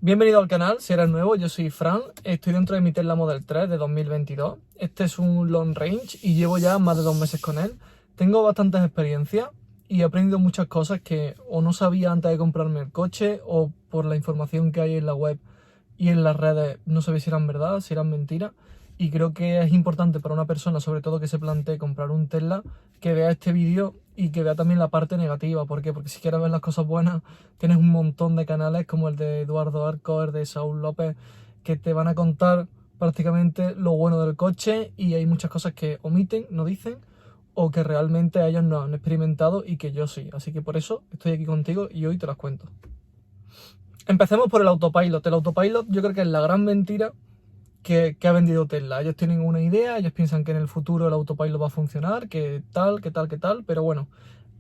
Bienvenido al canal, si eres nuevo, yo soy Fran, estoy dentro de mi Tesla Model 3 de 2022. Este es un long range y llevo ya más de 2 meses con él. Tengo bastantes experiencias y he aprendido muchas cosas que o no sabía antes de comprarme el coche o por la información que hay en la web y en las redes no sabía si eran verdad, si eran mentiras. Y creo que es importante para una persona, sobre todo que se plantee comprar un Tesla, que vea este vídeo y que vea también la parte negativa. ¿Por qué? Porque si quieres ver las cosas buenas, tienes un montón de canales como el de Eduardo Arco, el de Saúl López, que te van a contar prácticamente lo bueno del coche, y hay muchas cosas que omiten, no dicen, o que realmente ellos no han experimentado y que yo sí. Así que por eso estoy aquí contigo y hoy te las cuento. Empecemos por el autopilot. El autopilot yo creo que es la gran mentira que ha vendido Tesla. Ellos tienen una idea, ellos piensan que en el futuro el autopilot va a funcionar, que tal, pero bueno,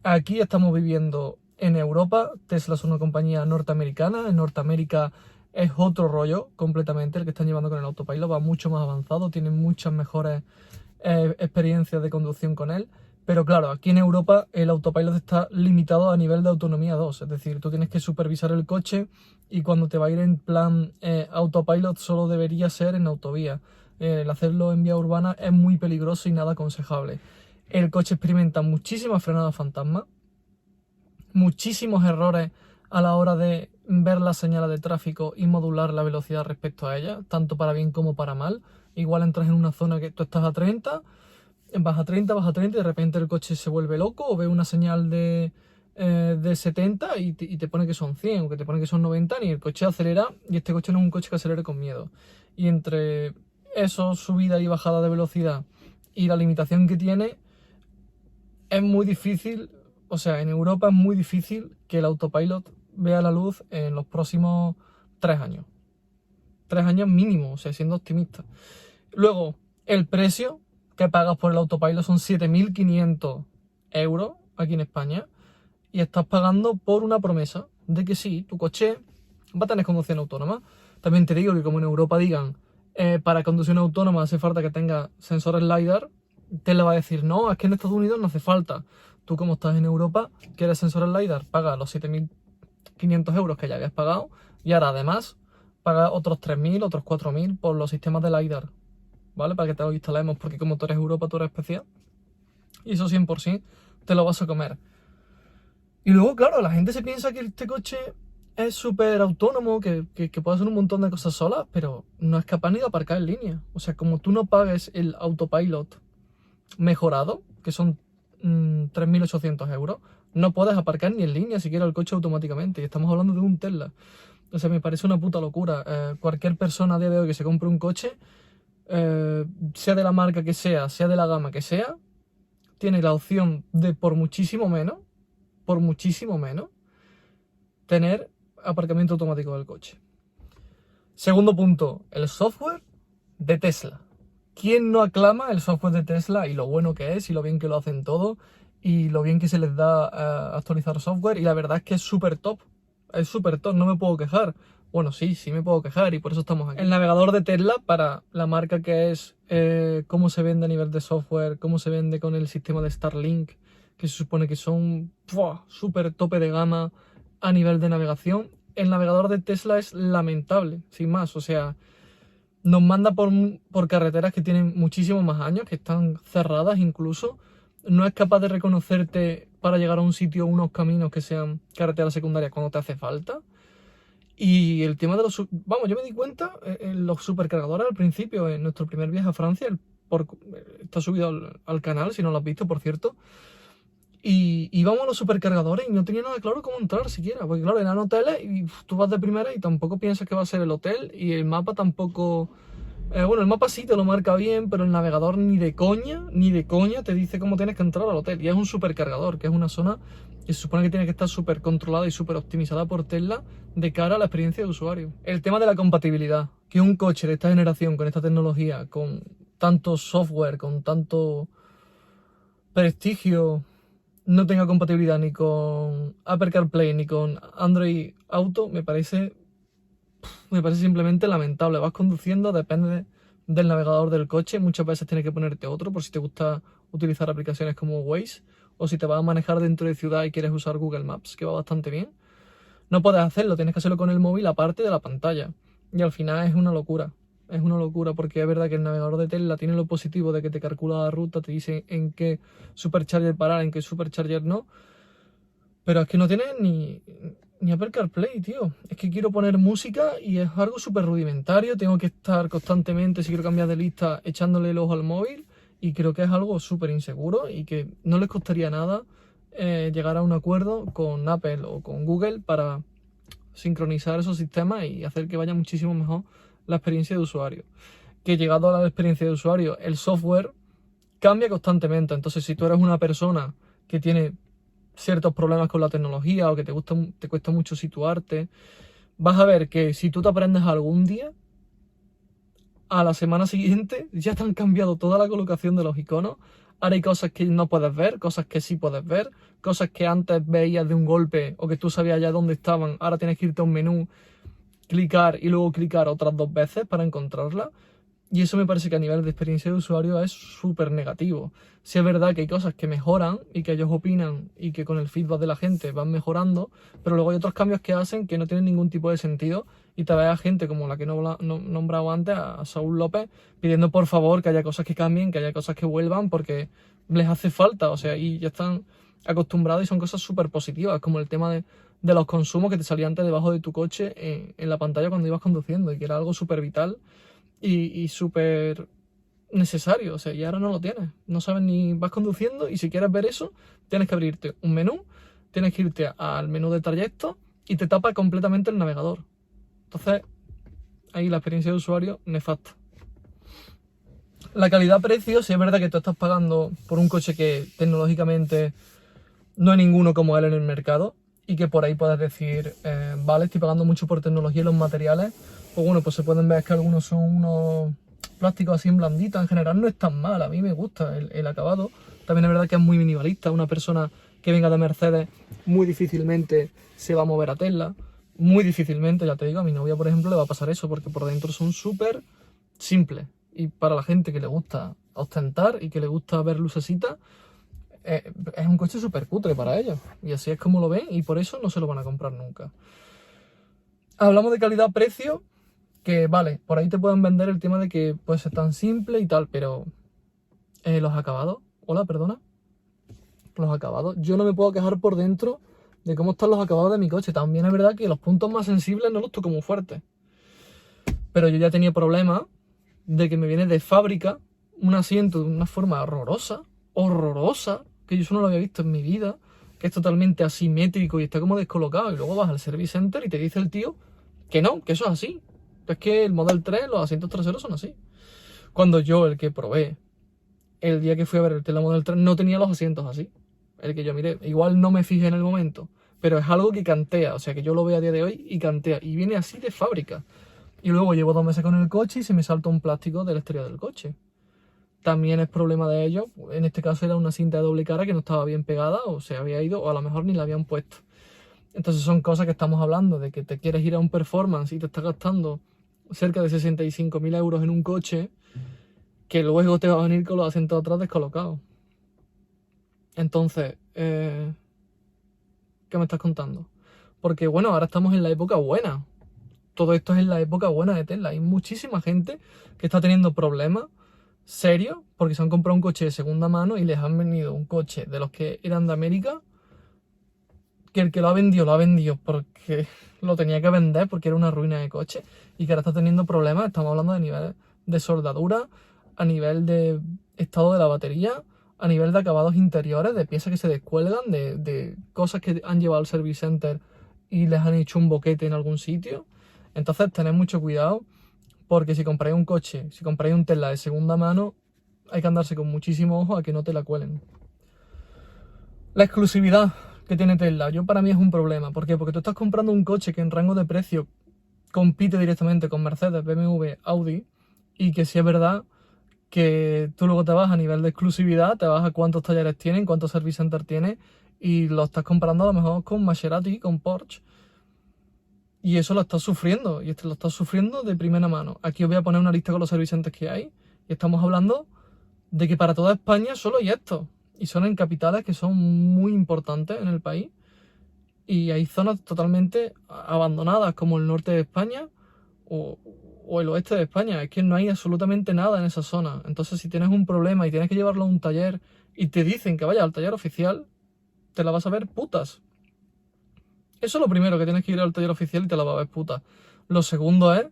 aquí estamos viviendo en Europa. Tesla es una compañía norteamericana, en Norteamérica es otro rollo completamente el que están llevando con el autopilot, va mucho más avanzado, tienen muchas mejores experiencias de conducción con él. Pero claro, aquí en Europa el autopilot está limitado a nivel de autonomía 2, es decir, tú tienes que supervisar el coche y cuando te va a ir en plan autopilot solo debería ser en autovía. El hacerlo en vía urbana es muy peligroso y nada aconsejable. El coche experimenta muchísimas frenadas fantasma, muchísimos errores a la hora de ver las señales de tráfico y modular la velocidad respecto a ellas, tanto para bien como para mal. Igual entras en una zona que tú estás a 30, vas a 30, vas a 30 y de repente el coche se vuelve loco o ve una señal de 70 y te pone que son 100 o que te pone que son 90 y el coche acelera, y este coche no es un coche que acelere con miedo. Y entre eso, subida y bajada de velocidad y la limitación que tiene, es muy difícil, o sea, en Europa es muy difícil que el autopilot vea la luz en los próximos 3 años. 3 años mínimo, o sea, siendo optimista. Luego, el precio que pagas por el autopilot son 7.500 euros aquí en España, y estás pagando por una promesa de que sí, tu coche va a tener conducción autónoma. También te digo que como en Europa digan, para conducción autónoma hace falta que tenga sensores LiDAR, Tesla va a decir, no, es que en Estados Unidos no hace falta. Tú, como estás en Europa, quieres sensores LiDAR, paga los 7.500 euros que ya habías pagado, y ahora además paga otros 3.000, otros 4.000 por los sistemas de LiDAR, ¿vale? Para que te lo instalemos, porque como tú eres Europa, tú eres especial, y eso 100% te lo vas a comer. Y luego, claro, la gente se piensa que este coche es súper autónomo, que puede hacer un montón de cosas sola, pero no es capaz ni de aparcar en línea. O sea, como tú no pagues el autopilot mejorado, que son 3.800 euros, no puedes aparcar ni en línea siquiera el coche automáticamente. Y estamos hablando de un Tesla. O sea, me parece una puta locura. Cualquier persona a día de hoy que se compre un coche, sea de la marca que sea de la gama que sea, tiene la opción de por muchísimo menos, tener aparcamiento automático del coche. Segundo punto, el software de Tesla. ¿Quién no aclama el software de Tesla y lo bueno que es y lo bien que lo hacen todo y lo bien que se les da a actualizar software? Y la verdad es que es súper top, no me puedo quejar. Bueno, sí me puedo quejar y por eso estamos aquí. El navegador de Tesla, para la marca que es, cómo se vende a nivel de software, cómo se vende con el sistema de Starlink, que se supone que son súper tope de gama a nivel de navegación. El navegador de Tesla es lamentable, sin más. O sea, nos manda por carreteras que tienen muchísimos más años, que están cerradas incluso. No es capaz de reconocerte para llegar a un sitio unos caminos que sean carreteras secundarias cuando te hace falta. Y el tema de los... Vamos, yo me di cuenta en los supercargadores al principio, en nuestro primer viaje a Francia, está subido al canal, si no lo has visto, por cierto. Y íbamos a los supercargadores y no tenía nada claro cómo entrar siquiera. Porque claro, eran hoteles y tú vas de primera y tampoco piensas que va a ser el hotel. Y el mapa tampoco... bueno, el mapa sí te lo marca bien, pero el navegador ni de coña te dice cómo tienes que entrar al hotel. Y es un supercargador, que es una zona que se supone que tiene que estar súper controlada y súper optimizada por Tesla de cara a la experiencia de usuario. El tema de la compatibilidad. Que un coche de esta generación, con esta tecnología, con tanto software, con tanto prestigio, no tenga compatibilidad ni con Apple CarPlay ni con Android Auto, me parece simplemente lamentable. Vas conduciendo, depende del navegador del coche, muchas veces tienes que ponerte otro por si te gusta utilizar aplicaciones como Waze, o si te vas a manejar dentro de ciudad y quieres usar Google Maps, que va bastante bien. no puedes hacerlo, tienes que hacerlo con el móvil aparte de la pantalla. Y al final es una locura. Es una locura porque es verdad que el navegador de Tesla tiene lo positivo de que te calcula la ruta, te dice en qué supercharger parar, en qué supercharger no. Pero es que no tiene ni Apple CarPlay, tío. Es que quiero poner música y es algo súper rudimentario. Tengo que estar constantemente, si quiero cambiar de lista, echándole el ojo al móvil. Y creo que es algo súper inseguro y que no les costaría nada llegar a un acuerdo con Apple o con Google para sincronizar esos sistemas y hacer que vaya muchísimo mejor la experiencia de usuario. Que llegado a la experiencia de usuario, el software cambia constantemente. Entonces, si tú eres una persona que tiene ciertos problemas con la tecnología o que te cuesta mucho situarte, vas a ver que si tú te aprendes algún día, a la semana siguiente ya te han cambiado toda la colocación de los iconos. Ahora hay cosas que no puedes ver, cosas que sí puedes ver, cosas que antes veías de un golpe o que tú sabías ya dónde estaban. Ahora tienes que irte a un menú, clicar y luego clicar otras 2 veces para encontrarla. Y eso me parece que a nivel de experiencia de usuario es súper negativo. Sí es verdad que hay cosas que mejoran y que ellos opinan y que con el feedback de la gente van mejorando, pero luego hay otros cambios que hacen que no tienen ningún tipo de sentido y te ves a gente como la que no nombrado antes, a Saúl López, pidiendo por favor que haya cosas que cambien, que haya cosas que vuelvan porque les hace falta, o sea, y ya están acostumbrados y son cosas súper positivas, como el tema de los consumos que te salía antes debajo de tu coche en la pantalla cuando ibas conduciendo y que era algo súper vital y súper necesario, o sea, y ahora no lo tienes, no sabes ni vas conduciendo y si quieres ver eso, tienes que abrirte un menú, tienes que irte al menú de trayecto y te tapa completamente el navegador. Entonces, ahí la experiencia de usuario nefasta. La calidad-precio, sí es verdad que tú estás pagando por un coche que tecnológicamente no hay ninguno como él en el mercado y que por ahí puedes decir, vale, estoy pagando mucho por tecnología y los materiales, pues bueno, pues se pueden ver que algunos son unos plásticos así en blanditos, en general no es tan mal, a mí me gusta el acabado, también es verdad que es muy minimalista, una persona que venga de Mercedes muy difícilmente se va a mover a Tesla, muy difícilmente, ya te digo, a mi novia por ejemplo le va a pasar eso, porque por dentro son súper simples, y para la gente que le gusta ostentar y que le gusta ver lucecitas, es un coche súper cutre para ellos, y así es como lo ven, y por eso no se lo van a comprar nunca. Hablamos de calidad-precio, que vale, por ahí te pueden vender el tema de que puede ser tan simple y tal, pero los acabados, hola, perdona, los acabados, yo no me puedo quejar por dentro de cómo están los acabados de mi coche. También es verdad que los puntos más sensibles no los toco muy fuertes, pero yo ya tenía problemas de que me viene de fábrica un asiento de una forma horrorosa, que yo eso no lo había visto en mi vida, que es totalmente asimétrico y está como descolocado, y luego vas al service center y te dice el tío que no, que eso es así. Es que el Model 3, los asientos traseros son así. Cuando yo, el que probé, el día que fui a ver el Tesla Model 3, no tenía los asientos así. El que yo miré, igual no me fijé en el momento, pero es algo que cantea, o sea que yo lo veo a día de hoy y cantea, y viene así de fábrica. Y luego llevo 2 meses con el coche y se me salta un plástico del exterior del coche. También es problema de ellos, en este caso era una cinta de doble cara que no estaba bien pegada o se había ido o a lo mejor ni la habían puesto. Entonces son cosas que estamos hablando, de que te quieres ir a un performance y te estás gastando cerca de 65.000 euros en un coche que luego te va a venir con los asientos atrás descolocados. Entonces, ¿qué me estás contando? Porque bueno, ahora estamos en la época buena. Todo esto es en la época buena de Tesla. Hay muchísima gente que está teniendo problemas serios porque se han comprado un coche de segunda mano y les han venido un coche de los que eran de América, que el que lo ha vendido porque lo tenía que vender porque era una ruina de coche y que ahora está teniendo problemas. Estamos hablando de nivel de soldadura, a nivel de estado de la batería, a nivel de acabados interiores, de piezas que se descuelgan, de cosas que han llevado al service center y les han hecho un boquete en algún sitio. Entonces tened mucho cuidado porque si compráis un coche, si compráis un Tesla de segunda mano, hay que andarse con muchísimo ojo a que no te la cuelen. La exclusividad que tiene Tesla, yo para mí es un problema. ¿Por qué? Porque tú estás comprando un coche que en rango de precio compite directamente con Mercedes, BMW, Audi, y que si es verdad que tú luego te vas a nivel de exclusividad, te vas a cuántos talleres tienen, cuántos service center tiene, y lo estás comprando a lo mejor con Maserati, con Porsche, y eso lo estás sufriendo, y lo estás sufriendo de primera mano. Aquí os voy a poner una lista con los service centers que hay, y estamos hablando de que para toda España solo hay esto, y son en capitales que son muy importantes en el país, Y hay zonas totalmente abandonadas, como el norte de España o el oeste de España. Es que no hay absolutamente nada en esa zona. Entonces, si tienes un problema y tienes que llevarlo a un taller y te dicen que vayas al taller oficial, te la vas a ver putas. Eso es lo primero, que tienes que ir al taller oficial y te la vas a ver putas. Lo segundo es,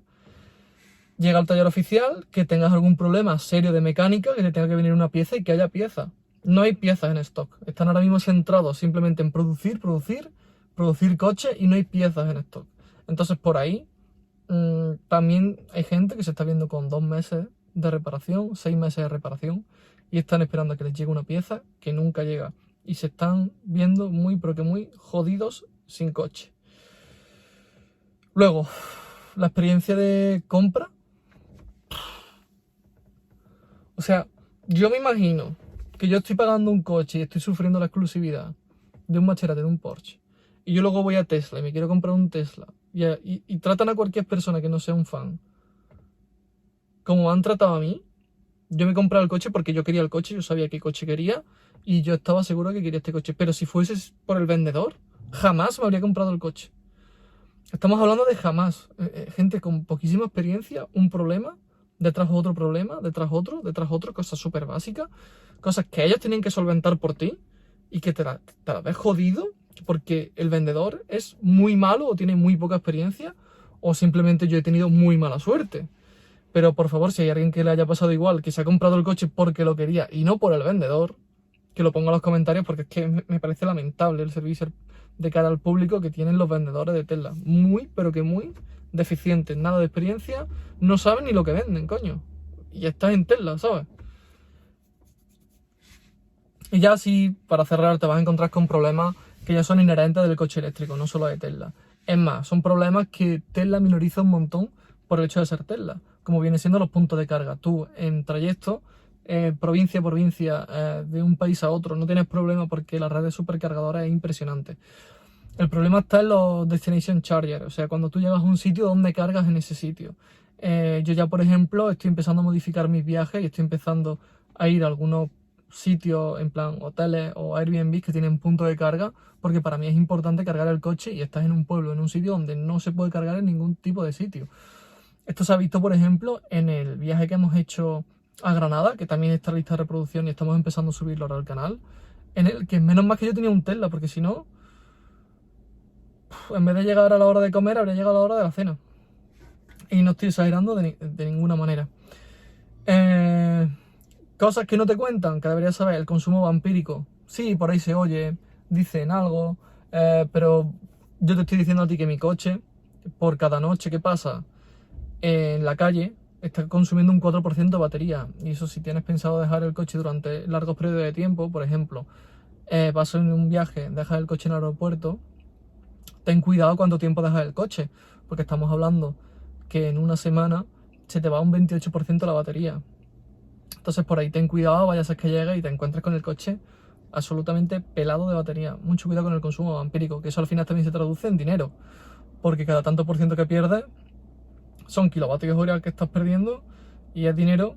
llega al taller oficial, que tengas algún problema serio de mecánica, que te tenga que venir una pieza y que haya pieza. No hay piezas en stock. Están ahora mismo centrados simplemente en producir coches y no hay piezas en stock. Entonces, por ahí también hay gente que se está viendo con 2 meses de reparación, 6 meses de reparación, y están esperando a que les llegue una pieza que nunca llega. Y se están viendo muy, pero que muy jodidos sin coche. Luego, la experiencia de compra. O sea, yo me imagino que yo estoy pagando un coche y estoy sufriendo la exclusividad de un Maserati, de un Porsche, y yo luego voy a Tesla y me quiero comprar un Tesla, y tratan a cualquier persona que no sea un fan como me han tratado a mí. Yo me compré el coche porque yo quería el coche, yo sabía qué coche quería y yo estaba seguro de que quería este coche. Pero si fuese por el vendedor, jamás me habría comprado el coche. Estamos hablando de jamás. Gente con poquísima experiencia, un problema, detrás otro problema, detrás otro, cosas súper básicas, cosas que ellos tienen que solventar por ti y que te la ves jodido porque el vendedor es muy malo o tiene muy poca experiencia o simplemente yo he tenido muy mala suerte. Pero por favor, si hay alguien que le haya pasado igual, que se ha comprado el coche porque lo quería y no por el vendedor, que lo ponga en los comentarios porque es que me parece lamentable el servicio de cara al público que tienen los vendedores de Tesla. Muy, pero que muy deficientes. Nada de experiencia, no saben ni lo que venden, coño. Y estás en Tesla, ¿sabes? Y ya así, para cerrar, te vas a encontrar con problemas que ya son inherentes del coche eléctrico, no solo de Tesla. Es más, son problemas que Tesla minoriza un montón por el hecho de ser Tesla, como viene siendo los puntos de carga. Tú, en trayecto, provincia a provincia, de un país a otro, no tienes problema porque la red de supercargadores es impresionante. El problema está en los destination chargers, o sea, cuando tú llegas a un sitio, ¿dónde cargas en ese sitio? Yo ya, por ejemplo, estoy empezando a modificar mis viajes y estoy empezando a ir a algunos sitios, en plan hoteles o Airbnb que tienen punto de carga, porque para mí es importante cargar el coche y estás en un pueblo, en un sitio donde no se puede cargar en ningún tipo de sitio. Esto se ha visto, por ejemplo, en el viaje que hemos hecho a Granada, que también está en lista de reproducción y estamos empezando a subirlo ahora al canal, en el que menos mal que yo tenía un Tesla, porque si no, en vez de llegar a la hora de comer, habría llegado a la hora de la cena. Y no estoy exagerando de ninguna manera. Cosas que no te cuentan, que deberías saber, el consumo vampírico. Sí, por ahí se oye, dicen algo, pero yo te estoy diciendo a ti que mi coche, por cada noche que pasa en la calle, está consumiendo un 4% de batería. Y eso, si tienes pensado dejar el coche durante largos periodos de tiempo, por ejemplo, vas en un viaje, dejas el coche en el aeropuerto, ten cuidado cuánto tiempo dejas el coche, porque estamos hablando que en una semana se te va un 28% la batería. Entonces por ahí ten cuidado, vaya a ser que llegues y te encuentres con el coche absolutamente pelado de batería. Mucho cuidado con el consumo vampírico, que eso al final también se traduce en dinero, porque cada tanto por ciento que pierdes son kilovatios hora que estás perdiendo y es dinero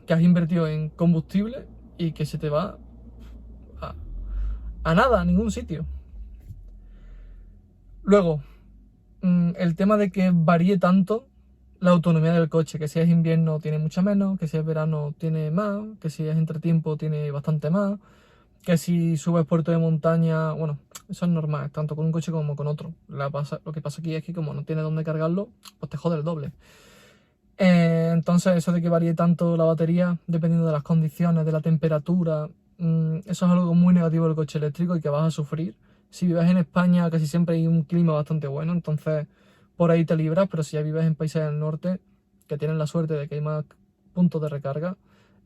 que has invertido en combustible y que se te va a nada, a ningún sitio. Luego, el tema de que varíe tanto la autonomía del coche, que si es invierno tiene mucha menos, que si es verano tiene más, que si es entretiempo tiene bastante más, que si subes puerto de montaña, bueno, eso es normal, tanto con un coche como con otro. Lo que pasa aquí es que como no tiene dónde cargarlo, pues te jode el doble. Entonces eso de que varíe tanto la batería, dependiendo de las condiciones, de la temperatura, eso es algo muy negativo del coche eléctrico y que vas a sufrir. Si vives en España casi siempre hay un clima bastante bueno, entonces por ahí te libras, pero si ya vives en países del norte, que tienen la suerte de que hay más puntos de recarga,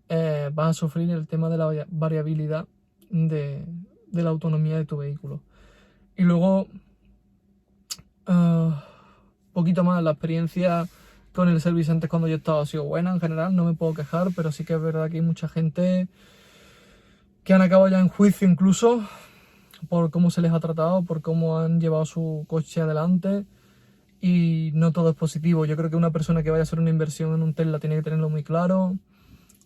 vas a sufrir el tema de la variabilidad de la autonomía de tu vehículo. Y luego, poquito más, la experiencia con el service antes cuando yo estaba ha sido buena en general, no me puedo quejar, pero sí que es verdad que hay mucha gente que han acabado ya en juicio incluso por cómo se les ha tratado, por cómo han llevado su coche adelante, y no todo es positivo. Yo creo que una persona que vaya a hacer una inversión en un Tesla tiene que tenerlo muy claro,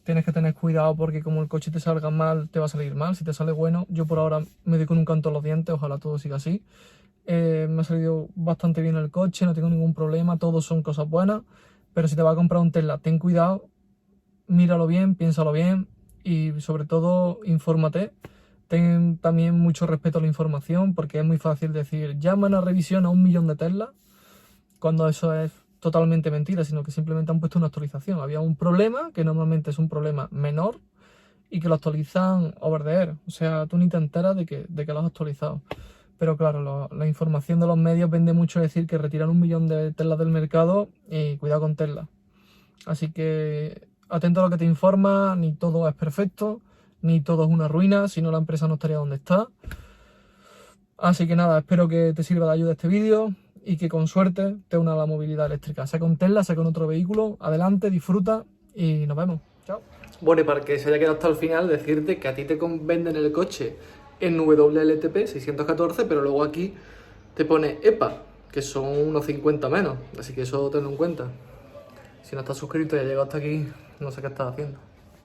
tienes que tener cuidado porque como el coche te salga mal, te va a salir mal. Si te sale bueno, yo por ahora me doy con un canto en los dientes, ojalá todo siga así. Me ha salido bastante bien el coche, no tengo ningún problema, todos son cosas buenas. Pero si te vas a comprar un Tesla, ten cuidado, míralo bien, piénsalo bien y sobre todo infórmate. Ten también mucho respeto a la información porque es muy fácil decir llaman a revisión a 1 millón de Tesla cuando eso es totalmente mentira, sino que simplemente han puesto una actualización. Había un problema que normalmente es un problema menor y que lo actualizan over the air. O sea, tú ni te enteras de que lo has actualizado. Pero claro, la información de los medios vende mucho decir que retiran 1 millón de Teslas del mercado y cuidado con Tesla. Así que atento a lo que te informa, ni todo es perfecto, ni todo es una ruina, si no la empresa no estaría donde está. Así que nada, espero que te sirva de ayuda este vídeo y que con suerte te una a la movilidad eléctrica. Sea con Tesla, sea con otro vehículo, adelante, disfruta y nos vemos. Chao. Bueno, y para que se haya quedado hasta el final, decirte que a ti te venden el coche en WLTP 614, pero luego aquí te pone EPA, que son unos 50 menos. Así que eso tenlo en cuenta. Si no estás suscrito y has llegado hasta aquí, no sé qué estás haciendo.